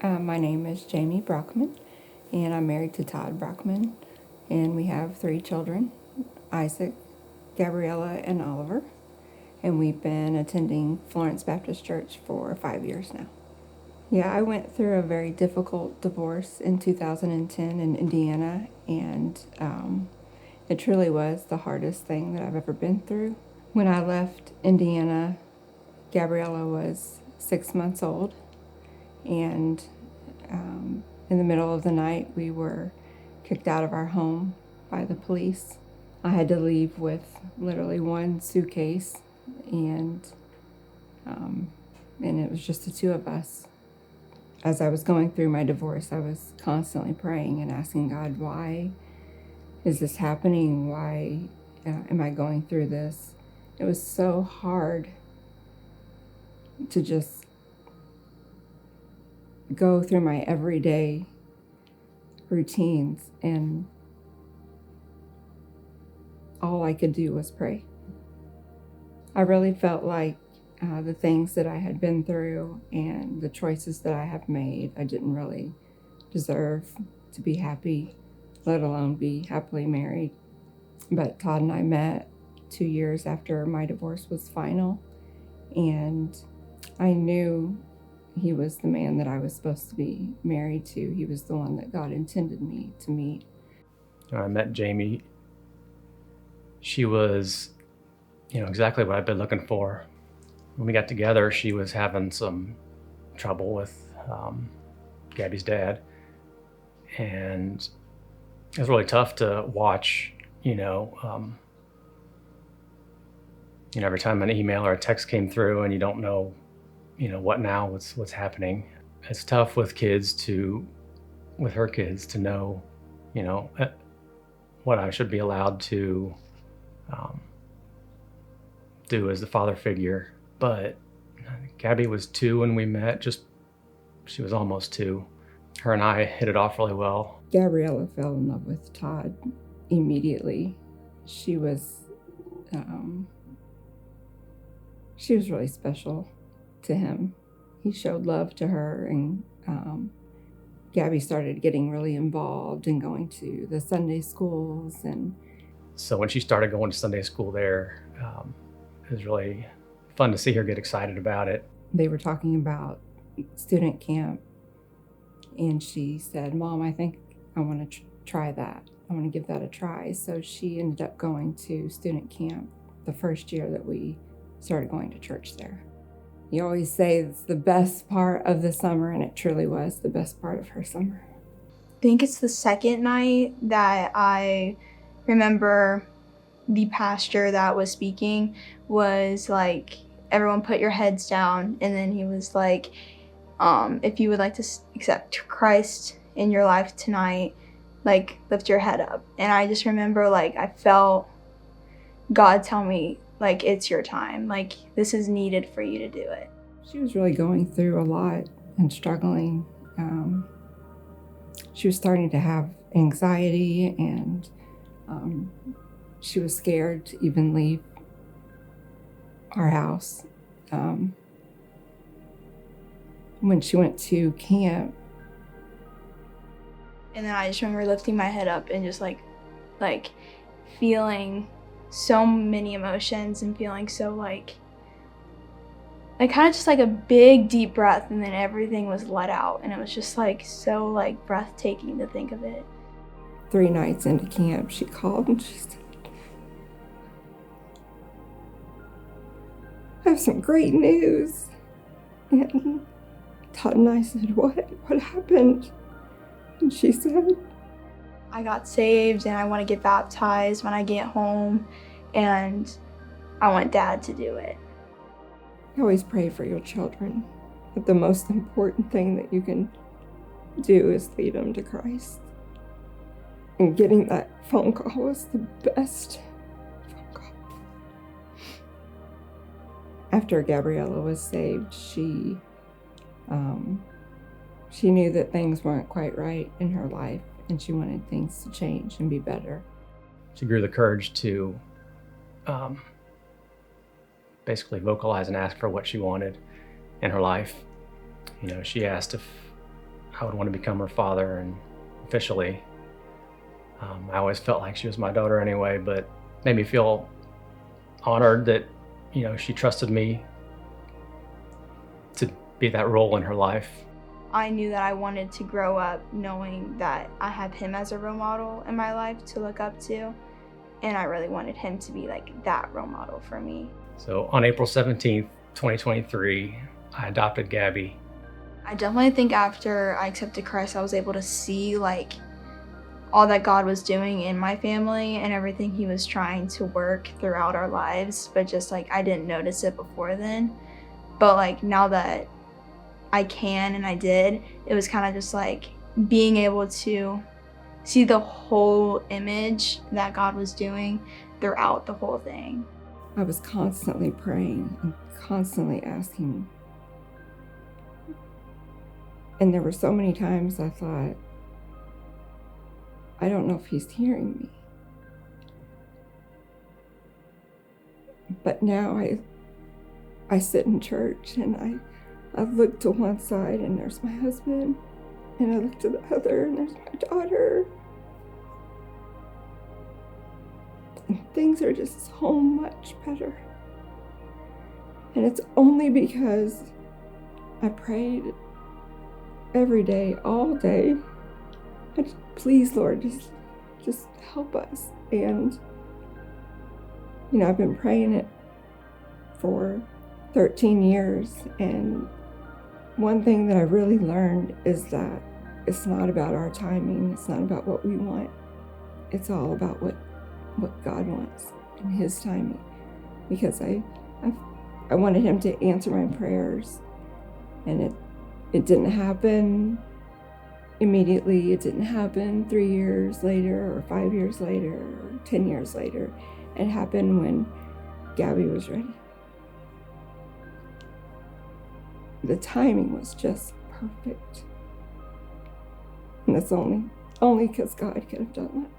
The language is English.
My name is Jamie Brockman, and I'm married to Todd Brockman, and we have 3 children, Isaac, Gabriella, and Oliver, and we've been attending Florence Baptist Church for 5 years now. Yeah, I went through a very difficult divorce in 2010 in Indiana, and it truly was the hardest thing that I've ever been through. When I left Indiana, Gabriella was 6 months old, and in the middle of the night, we were kicked out of our home by the police. I had to leave with literally one suitcase, and it was just the 2 of us. As I was going through my divorce, I was constantly praying and asking God, why is this happening? Why am I going through this? It was so hard to just go through my everyday routines, and all I could do was pray. I really felt like the things that I had been through and the choices that I have made, I didn't really deserve to be happy, let alone be happily married. But Todd and I met 2 years after my divorce was final, and I knew he was the man that I was supposed to be married to. He was the one that God intended me to meet. When I met Jamie, she was, exactly what I've been looking for. When we got together, she was having some trouble with Gabby's dad, and it was really tough to watch. Every time an email or a text came through, and you don't know, what now, what's happening. It's tough with her kids to know, what I should be allowed to do as the father figure. But Gabby was 2 when we met. She was almost 2. Her and I hit it off really well. Gabriella fell in love with Todd immediately. She was really special to him. He showed love to her, and Gabby started getting really involved and going to the Sunday schools. And so when she started going to Sunday school there, it was really fun to see her get excited about it. They were talking about student camp, and she said, "Mom, I think I want to try that. I want to give that a try." So she ended up going to student camp the first year that we started going to church there. You always say it's the best part of the summer, and it truly was the best part of her summer. I think it's the second night that I remember the pastor that was speaking was like, everyone put your heads down. And then he was like, if you would like to accept Christ in your life tonight, like, lift your head up. And I just remember, like, I felt God tell me, like, it's your time. Like, this is needed for you to do it. She was really going through a lot and struggling. She was starting to have anxiety, and she was scared to even leave our house. When she went to camp. And then I just remember lifting my head up and just like feeling so many emotions and feeling so like kind of just like a big deep breath, and then everything was let out, and it was just like so like breathtaking to think of it. 3 nights into camp, she called and she said, "I have some great news." And Todd and I said, What happened?" And she said, "I got saved, and I want to get baptized when I get home, and I want Dad to do it." You always pray for your children, but the most important thing that you can do is lead them to Christ. And getting that phone call was the best phone call. After Gabriella was saved, she knew that things weren't quite right in her life, and she wanted things to change and be better. She grew the courage to basically vocalize and ask for what she wanted in her life. She asked if I would want to become her father and officially. I always felt like she was my daughter anyway, but made me feel honored that, she trusted me to be that role in her life. I knew that I wanted to grow up knowing that I have him as a role model in my life to look up to, and I really wanted him to be like that role model for me. So on April 17th, 2023, I adopted Gabby. I definitely think after I accepted Christ, I was able to see like all that God was doing in my family and everything he was trying to work throughout our lives, but just like I didn't notice it before then. But like now that I can and I did, it was kind of just like being able to see the whole image that God was doing throughout the whole thing. I was constantly praying and constantly asking. And there were so many times I thought, I don't know if he's hearing me. But now I sit in church and I look to one side and there's my husband, and I look to the other and there's my daughter. And things are just so much better. And it's only because I prayed every day, all day. Please, Lord, just help us. And, I've been praying it for 13 years. And one thing that I really learned is that it's not about our timing. It's not about what we want. It's all about what God wants and his timing. Because I wanted him to answer my prayers. And it didn't happen immediately. It didn't happen 3 years later or 5 years later or 10 years later. It happened when Gabby was ready. The timing was just perfect. And that's only because God could have done that.